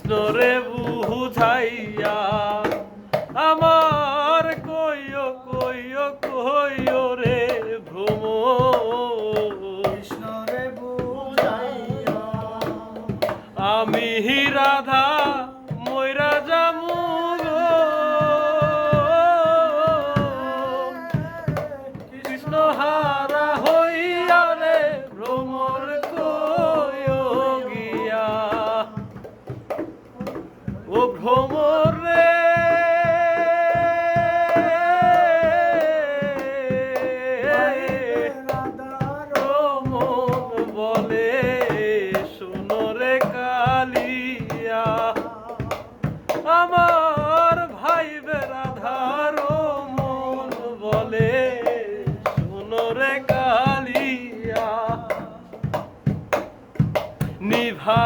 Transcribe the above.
কৃষ্ণরে বুঝাইয়া আমার কইও কইও কইও রে ভ্রমর কৃষ্ণরে বুঝাইয়া আমি রাধা ময়রা যামু গো কৃষ্ণ হারা হইয়া রে ভ্রমর কইও গিয়া ও ভ্রমর রে বলে শোনো রে কালিয়া আমার ভাই রাধার মন বলে শোনো রে কালিয়া নিভা